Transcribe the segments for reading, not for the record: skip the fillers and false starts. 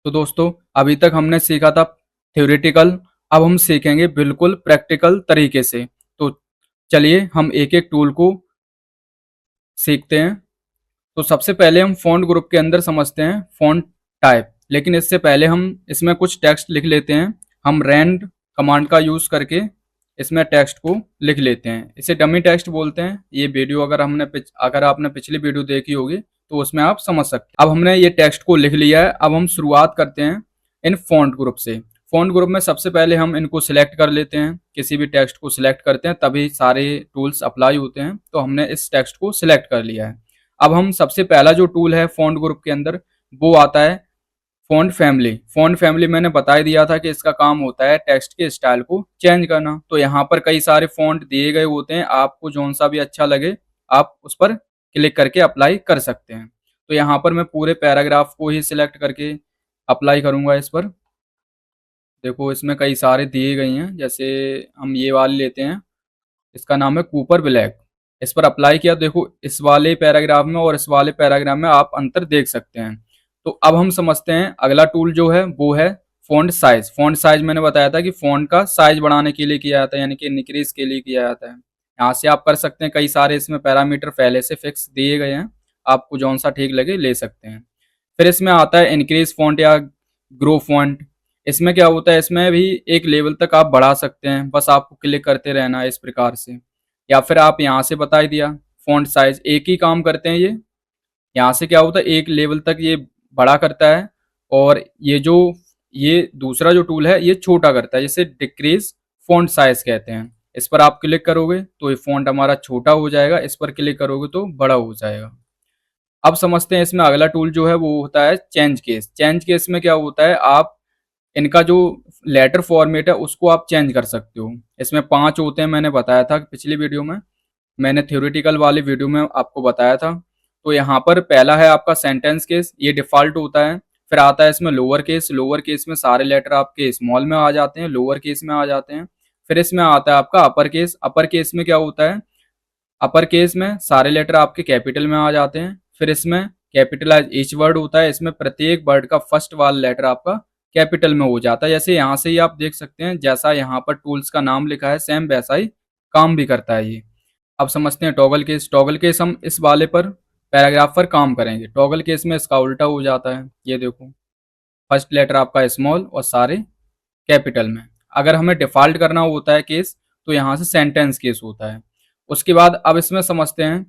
तो दोस्तों, अभी तक हमने सीखा था थ्योरेटिकल, अब हम सीखेंगे बिल्कुल प्रैक्टिकल तरीके से। तो चलिए हम एक-एक टूल को सीखते हैं। तो सबसे पहले हम फ़ॉन्ट ग्रुप के अंदर समझते हैं फ़ॉन्ट टाइप। लेकिन इससे पहले हम इसमें कुछ टेक्स्ट लिख लेते हैं। हम रैंड कमांड का यूज़ करके इसमें टेक्स्ट को लिख लेते हैं। इसे डमी टेक्स्ट बोलते हैं। ये वीडियो अगर आपने पिछली वीडियो देखी होगी तो उसमें आप समझ सकते हैं। अब हमने ये टेक्स्ट को लिख लिया है। अब हम शुरुआत करते हैं इन फ़ॉन्ट ग्रुप से। फ़ॉन्ट ग्रुप में सबसे पहले हम इनको सिलेक्ट कर लेते हैं। किसी भी टेक्स्ट को सिलेक्ट करते हैं तभी सारे टूल्स अप्लाई होते हैं। तो हमने इस टेक्स्ट को सिलेक्ट कर लिया है। अब हम सबसे पहला जो टूल है फ़ॉन्ट ग्रुप के अंदर, वो आता है फ़ॉन्ट फैमिली। फ़ॉन्ट फैमिली मैंने बता ही दिया था कि इसका काम होता है टेक्स्ट के स्टाइल को चेंज करना। तो यहाँ पर कई सारे फ़ॉन्ट दिए गए होते हैं, आपको जौन-सा भी अच्छा लगे आप उस पर क्लिक करके अप्लाई कर सकते हैं। तो यहाँ पर मैं पूरे पैराग्राफ को ही सिलेक्ट करके अप्लाई करूँगा इस पर। देखो इसमें कई सारे दिए गई हैं, जैसे हम ये वाली लेते हैं, इसका नाम है कूपर ब्लैक। इस पर अप्लाई किया, देखो इस वाले पैराग्राफ में और इस वाले पैराग्राफ में आप अंतर देख सकते हैं। तो अब हम समझते हैं अगला टूल जो है वो है फ़ॉन्ट साइज़। फ़ॉन्ट साइज़ मैंने बताया था कि फ़ॉन्ट का साइज़ बढ़ाने के लिए किया जाता है, यानी कि इनक्रीज़ के लिए किया जाता है। यहाँ से आप कर सकते हैं, कई सारे इसमें पैरामीटर पहले से फिक्स दिए गए हैं, आपको जौन-सा ठीक लगे ले सकते हैं। फिर इसमें आता है इंक्रीज़ फ़ॉन्ट या ग्रो फ़ॉन्ट। इसमें क्या होता है, इसमें भी एक लेवल तक आप बढ़ा सकते हैं, बस आपको क्लिक करते रहना है इस प्रकार से। या फिर आप यहाँ से बता ही दिया फ़ॉन्ट साइज़, एक ही काम करते हैं ये। यहाँ से क्या होता है, एक लेवल तक ये बड़ा करता है और ये दूसरा जो टूल है ये छोटा करता है, जिसे डिक्रीज़ फ़ॉन्ट साइज़ कहते हैं। इस पर आप क्लिक करोगे तो ये फ़ॉन्ट हमारा छोटा हो जाएगा, इस पर क्लिक करोगे तो बड़ा हो जाएगा। अब समझते हैं इसमें अगला टूल जो है वो होता है चेंज केस। चेंज केस में क्या होता है, आप इनका जो लेटर फॉर्मेट है उसको आप चेंज कर सकते हो। इसमें 5 होते हैं, मैंने बताया था पिछली वीडियो में। मैंने थ्योरेटिकल वाली वीडियो में आपको बताया था। तो यहाँ पर पहला है आपका सेंटेंस केस, ये डिफ़ॉल्ट होता है। फिर आता है इसमें लोअर केस में सारे लेटर आपके स्मॉल में आ जाते हैं, लोअर केस में आ जाते हैं। फिर इसमें आता है आपका अपर केस में क्या होता है, अपर केस में सारे लेटर आपके कैपिटल में आ जाते हैं। फिर इसमें कैपिटलाइज ईच वर्ड होता है, इसमें प्रत्येक वर्ड का फर्स्ट वाला लेटर आपका कैपिटल में हो जाता है। जैसे यहाँ से ही आप देख सकते हैं, जैसा यहाँ पर टूल्स का नाम लिखा है सेम वैसा ही काम भी करता है ये। अब समझते हैं टॉगल केस। टॉगल केस हम इस वाले पर पैराग्राफ पर काम करेंगे। टॉगल केस में इसका उल्टा हो जाता है, ये देखो फर्स्ट लेटर आपका स्मॉल और सारे कैपिटल में। अगर हमें डिफ़ॉल्ट करना होता है केस तो यहाँ से सेंटेंस केस होता है। उसके बाद अब इसमें समझते हैं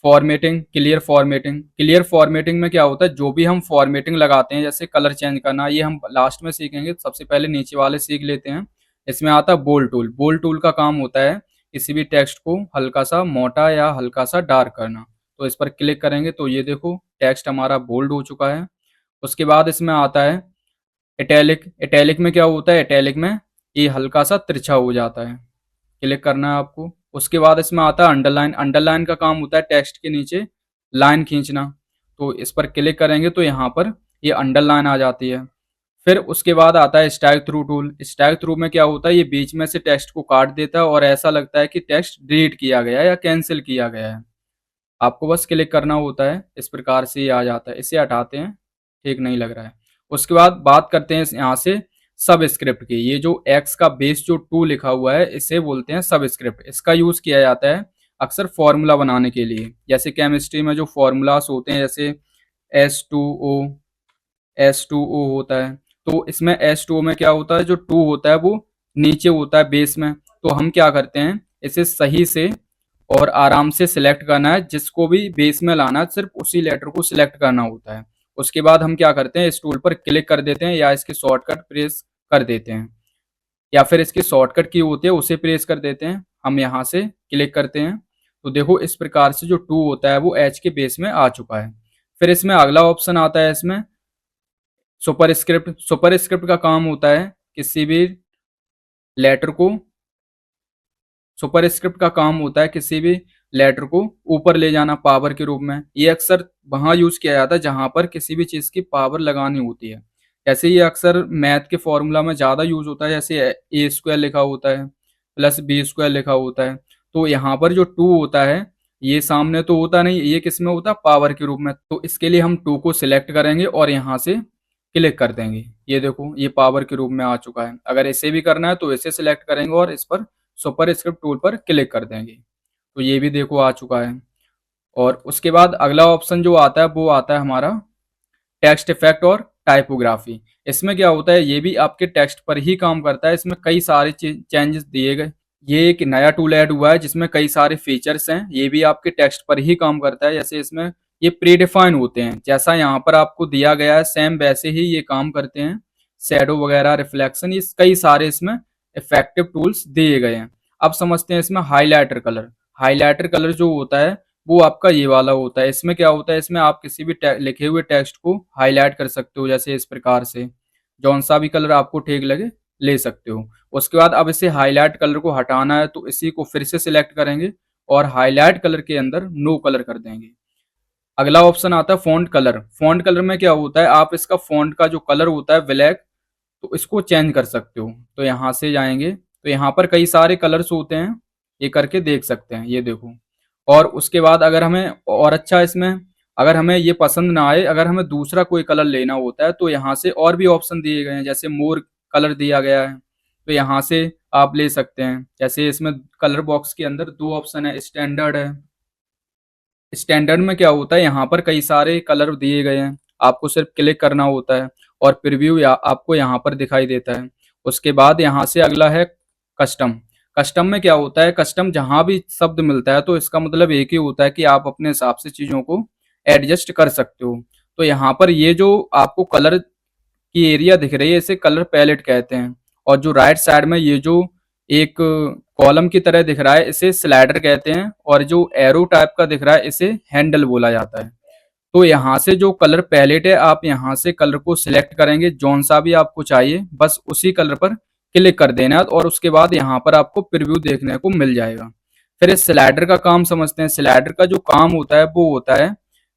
formatting, clear formatting. Clear formatting में क्या होता है, जो भी हम फॉर्मेटिंग लगाते हैं जैसे कलर चेंज करना, ये हम लास्ट में सीखेंगे। सबसे पहले नीचे वाले सीख लेते हैं। इसमें आता है बोल्ड टूल। बोल्ड टूल का काम होता है किसी भी टेक्स्ट को हल्का सा मोटा या हल्का सा डार्क करना। तो इस पर क्लिक करेंगे तो ये देखो टेक्स्ट हमारा बोल्ड हो चुका है। उसके बाद इसमें आता है इटैलिक। इटैलिक में क्या होता है, इटैलिक में ये हल्का सा तिरछा हो जाता है, क्लिक करना है आपको। उसके बाद इसमें आता है अंडरलाइन। अंडरलाइन का काम होता है टेक्स्ट के नीचे लाइन खींचना। तो इस पर क्लिक करेंगे तो यहाँ पर ये अंडरलाइन आ जाती है। फिर उसके बाद आता है strike through tool. Strike through में क्या होता है, ये बीच में से टेक्स्ट को काट देता है और ऐसा लगता है कि टेक्स्ट डिलीट किया गया है या कैंसिल किया गया है। आपको बस क्लिक करना होता है, इस प्रकार से ये आ जाता है। इसे हटाते हैं, ठीक नहीं लग रहा है। उसके बाद बात करते हैं यहाँ से सब स्क्रिप्ट की। ये जो एक्स का बेस जो 2 लिखा हुआ है इसे बोलते हैं सब स्क्रिप्ट। इसका यूज़ किया जाता है अक्सर फॉर्मूला बनाने के लिए। जैसे केमिस्ट्री में जो फॉर्मूलास होते हैं, जैसे H2O, H2O होता है। तो इसमें H2O में क्या होता है, जो 2 होता है वो नीचे होता है बेस में। तो हम क्या करते हैं, इसे सही से और आराम से सिलेक्ट करना है। जिसको भी बेस में लाना है सिर्फ उसी लेटर को सिलेक्ट करना होता है। उसके बाद हम क्या करते हैं, इस टूल पर क्लिक कर देते हैं या इसकी शॉर्टकट प्रेस कर देते हैं, या फिर इसकी शॉर्टकट की होती है उसे प्रेस कर देते हैं। हम यहाँ से क्लिक करते हैं तो देखो इस प्रकार से जो 2 होता है वो एच के बेस में आ चुका है। फिर इसमें अगला ऑप्शन आता है, इसमें सुपर स्क्रिप्ट। सुपर स्क्रिप्ट का काम होता है किसी भी लेटर को सुपर स्क्रिप्ट का काम होता है किसी भी लेटर को ऊपर ले जाना पावर के रूप में। ये अक्सर वहाँ यूज़ किया जाता है जहाँ पर किसी भी चीज़ की पावर लगानी होती है। जैसे ये अक्सर मैथ के फॉर्मूला में ज़्यादा यूज़ होता है, जैसे ए स्क्वायर लिखा होता है प्लस बी स्क्वायर लिखा होता है। तो यहाँ पर जो 2 होता है ये सामने तो होता नहीं, ये किस में होता है, पावर के रूप में। तो इसके लिए हम 2 को सिलेक्ट करेंगे और यहाँ से क्लिक कर देंगे। ये देखो ये पावर के रूप में आ चुका है। अगर इसे भी करना है तो इसे सिलेक्ट करेंगे और इस पर सुपर स्क्रिप्ट टूल पर क्लिक कर देंगे। तो ये भी देखो आ चुका है। और उसके बाद अगला ऑप्शन जो आता है वो आता है हमारा टेक्स्ट इफेक्ट और टाइपोग्राफी। इसमें क्या होता है, ये भी आपके टेक्स्ट पर ही काम करता है। इसमें कई सारे चेंजेस दिए गए। ये एक नया टूल ऐड हुआ है जिसमें कई सारे फीचर्स हैं। ये भी आपके टेक्स्ट पर ही काम करता है। जैसे इसमें ये प्री डिफाइन होते हैं, जैसा यहाँ पर आपको दिया गया है सेम वैसे ही ये काम करते हैं। शेडो वगैरह, रिफ्लेक्शन, ये कई सारे इसमें इफेक्टिव टूल्स दिए गए हैं। अब समझते हैं इसमें हाईलाइटर कलर। हाईलाइटर कलर जो होता है वो आपका ये वाला होता है। इसमें क्या होता है, इसमें आप किसी भी लिखे हुए टेक्स्ट को हाईलाइट कर सकते हो, जैसे इस प्रकार से जौन सा भी कलर आपको ठीक लगे ले सकते हो। उसके बाद अब इसे हाईलाइट कलर को हटाना है तो इसी को फिर से सिलेक्ट करेंगे और हाईलाइट कलर के अंदर नो कलर कर देंगे। अगला ऑप्शन आता है फॉन्ट कलर। फॉन्ट कलर में क्या होता है, आप इसका फॉन्ट का जो कलर होता है ब्लैक, तो इसको चेंज कर सकते हो। तो यहाँ से जाएंगे तो यहाँ पर कई सारे कलर्स होते हैं, ये करके देख सकते हैं, ये देखो। और उसके बाद अगर हमें और अच्छा इसमें अगर हमें ये पसंद ना आए, अगर हमें दूसरा कोई कलर लेना होता है तो यहाँ से और भी ऑप्शन दिए गए हैं। जैसे मोर कलर दिया गया है तो यहाँ से आप ले सकते हैं। जैसे इसमें कलर बॉक्स के अंदर दो ऑप्शन है, स्टैंडर्ड है। स्टैंडर्ड में क्या होता है, यहाँ पर कई सारे कलर दिए गए हैं, आपको सिर्फ क्लिक करना होता है और प्रीव्यू आपको यहाँ पर दिखाई देता है। उसके बाद यहाँ से अगला है कस्टम। कस्टम में क्या होता है, कस्टम जहाँ भी शब्द मिलता है तो इसका मतलब एक ही होता है कि आप अपने हिसाब से चीज़ों को एडजस्ट कर सकते हो। तो यहाँ पर ये जो आपको कलर की एरिया दिख रही है इसे कलर पैलेट कहते हैं। और जो राइट साइड में ये जो एक कॉलम की तरह दिख रहा है इसे स्लाइडर कहते हैं। और जो एरो टाइप का दिख रहा है इसे हैंडल बोला जाता है। तो यहाँ से जो कलर पैलेट है आप यहाँ से कलर को सिलेक्ट करेंगे, जौन सा भी आपको चाहिए बस उसी कलर पर क्लिक कर देना है और उसके बाद यहाँ पर आपको प्रीव्यू देखने को मिल जाएगा। फिर इस स्लाइडर का काम समझते हैं। स्लाइडर का जो काम होता है वो होता है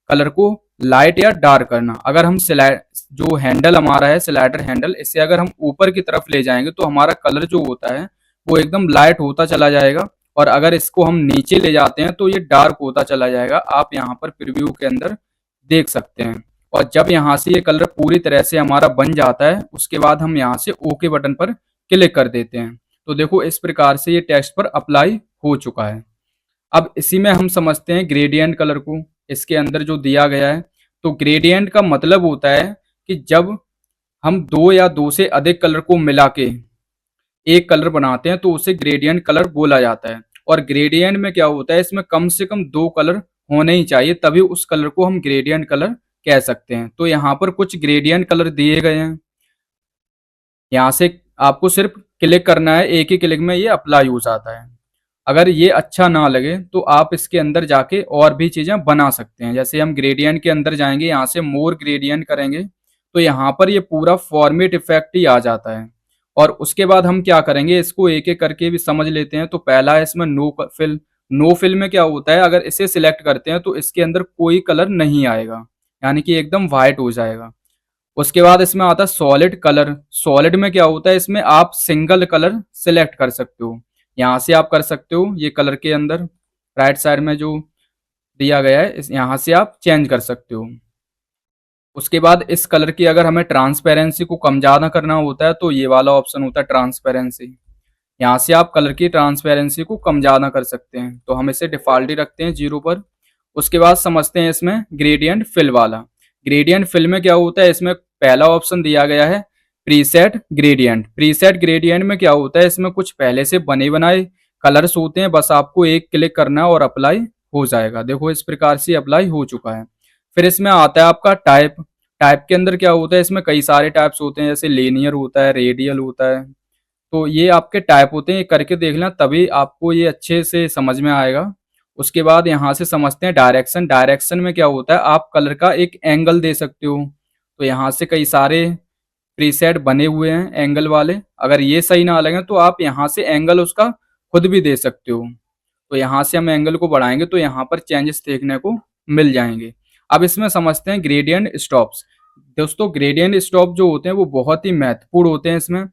कलर को लाइट या डार्क करना। अगर हम स्लाइड जो हैंडल हमारा है स्लाइडर हैंडल, इसे अगर हम ऊपर की तरफ ले जाएंगे तो हमारा कलर जो होता है वो एकदम लाइट होता चला जाएगा। और अगर इसको हम नीचे ले जाते हैं तो ये डार्क होता चला जाएगा। आप यहाँ पर प्रीव्यू के अंदर देख सकते हैं। और जब यहाँ से ये कलर पूरी तरह से हमारा बन जाता है उसके बाद हम यहाँ से ओके बटन पर क्लिक कर देते हैं। तो देखो इस प्रकार से ये टेक्स्ट पर अप्लाई हो चुका है। अब इसी में हम समझते हैं ग्रेडियंट कलर को। इसके अंदर जो दिया गया है, तो ग्रेडियंट का मतलब होता है कि जब हम दो या दो से अधिक कलर को मिला के एक कलर बनाते हैं तो उसे ग्रेडियंट कलर बोला जाता है। और ग्रेडियंट में क्या होता है, इसमें कम से कम दो कलर होने ही चाहिए तभी उस कलर को हम ग्रेडियंट कलर कह सकते हैं। तो यहाँ पर कुछ ग्रेडियंट कलर दिए गए हैं। यहाँ से आपको सिर्फ क्लिक करना है, एक ही क्लिक में ये अप्लाई हो जाता है। अगर ये अच्छा ना लगे तो आप इसके अंदर जाके और भी चीजें बना सकते हैं। जैसे हम ग्रेडियंट के अंदर जाएंगे, यहाँ से मोर ग्रेडियंट करेंगे तो यहाँ पर ये पूरा फॉर्मेट इफेक्ट ही आ जाता है। और उसके बाद हम क्या करेंगे, इसको एक एक करके भी समझ लेते हैं। तो पहला है इसमें नो फिल। नो फिल में क्या होता है, अगर इसे सिलेक्ट करते हैं तो इसके अंदर कोई कलर नहीं आएगा, यानी कि एकदम व्हाइट हो जाएगा। उसके बाद इसमें आता है सॉलिड कलर। सॉलिड में क्या होता है, इसमें आप सिंगल कलर सिलेक्ट कर सकते हो। यहाँ से आप कर सकते हो, ये कलर के अंदर राइट साइड में जो दिया गया है इस यहाँ से आप चेंज कर सकते हो। उसके बाद इस कलर की अगर हमें ट्रांसपेरेंसी को कम ज़्यादा करना होता है तो ये वाला ऑप्शन होता है ट्रांसपेरेंसी। यहाँ से आप कलर की ट्रांसपेरेंसी को कम ज़्यादा कर सकते हैं। तो हम इसे डिफ़ॉल्ट ही रखते हैं 0 पर। उसके बाद समझते हैं इसमें ग्रेडियंट फिल वाला। ग्रेडियंट फिल में क्या होता है, इसमें पहला ऑप्शन दिया गया है प्रीसेट ग्रेडियंट। प्रीसेट ग्रेडियंट में क्या होता है, इसमें कुछ पहले से बने बनाए कलर्स होते हैं, बस आपको एक क्लिक करना है और अप्लाई हो जाएगा। देखो इस प्रकार से अप्लाई हो चुका है। फिर इसमें आता है आपका टाइप। टाइप के अंदर क्या होता है, इसमें कई सारे टाइप्स होते हैं, जैसे लीनियर होता है, रेडियल होता है। तो ये आपके टाइप होते हैं, ये करके देख लें तभी आपको ये अच्छे से समझ में आएगा। उसके बाद यहाँ से समझते हैं डायरेक्शन। डायरेक्शन में क्या होता है, आप कलर का एक एंगल दे सकते हो। तो यहाँ से कई सारे प्रीसेट बने हुए हैं एंगल वाले। अगर ये सही ना लगे तो आप यहाँ से एंगल उसका खुद भी दे सकते हो। तो यहाँ से हम एंगल को बढ़ाएंगे तो यहाँ पर चेंजेस देखने को मिल जाएंगे। अब इसमें समझते हैं ग्रेडियंट स्टॉप्स। दोस्तों ग्रेडियंट स्टॉप जो होते हैं वो बहुत ही महत्वपूर्ण होते हैं। इसमें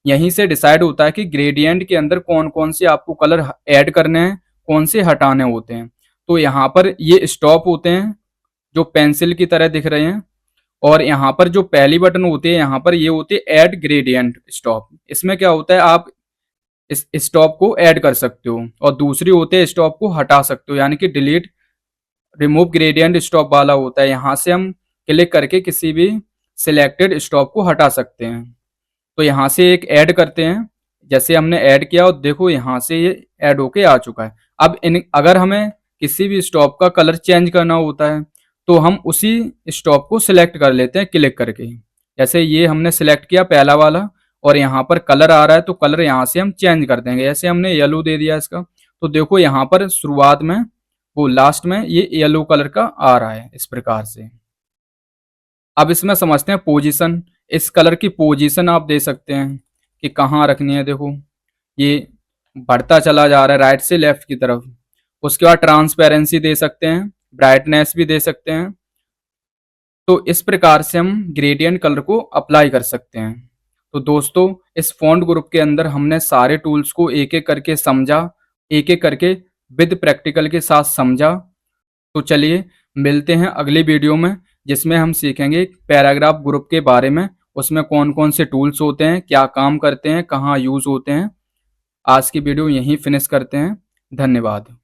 यहीं से डिसाइड होता है कि ग्रेडियंट के अंदर कौन कौन से आपको कलर ऐड करने हैं, कौन से हटाने होते हैं। तो यहाँ पर ये स्टॉप होते हैं जो पेंसिल की तरह दिख रहे हैं। और यहाँ पर जो पहली बटन होती है, यहाँ पर ये होती है ऐड ग्रेडियंट स्टॉप। इसमें क्या होता है, आप इस स्टॉप को ऐड कर सकते हो, और दूसरी होती है स्टॉप को हटा सकते हो, यानी कि डिलीट रिमूव ग्रेडियंट स्टॉप वाला होता है। यहाँ से हम क्लिक करके किसी भी सिलेक्टेड स्टॉप को हटा सकते हैं। तो यहाँ से एक ऐड करते हैं, जैसे हमने ऐड किया और देखो यहाँ से ये ऐड होके आ चुका है। अब इन अगर हमें किसी भी स्टॉप का कलर चेंज करना होता है तो हम उसी स्टॉप को सिलेक्ट कर लेते हैं क्लिक करके। जैसे ये हमने सिलेक्ट किया पहला वाला, और यहाँ पर कलर आ रहा है तो कलर यहाँ से हम चेंज कर देंगे। जैसे हमने येलो दे दिया इसका, तो देखो यहाँ पर शुरुआत में वो लास्ट में ये येलो कलर का आ रहा है इस प्रकार से। अब इसमें समझते हैं पोजीशन। इस कलर की पोजीशन आप दे सकते हैं कि कहाँ रखनी है। देखो ये बढ़ता चला जा रहा है राइट से लेफ्ट की तरफ। उसके बाद ट्रांसपेरेंसी दे सकते हैं, ब्राइटनेस भी दे सकते हैं। तो इस प्रकार से हम ग्रेडियंट कलर को अप्लाई कर सकते हैं। तो दोस्तों, इस फॉन्ट ग्रुप के अंदर हमने सारे टूल्स को एक एक करके समझा, एक एक करके विद प्रैक्टिकल के साथ समझा। तो चलिए मिलते हैं अगली वीडियो में, जिसमें हम सीखेंगे पैराग्राफ ग्रुप के बारे में। उसमें कौन कौन से टूल्स होते हैं, क्या काम करते हैं, कहाँ यूज़ होते हैं। आज की वीडियो यहीं फिनिश करते हैं। धन्यवाद।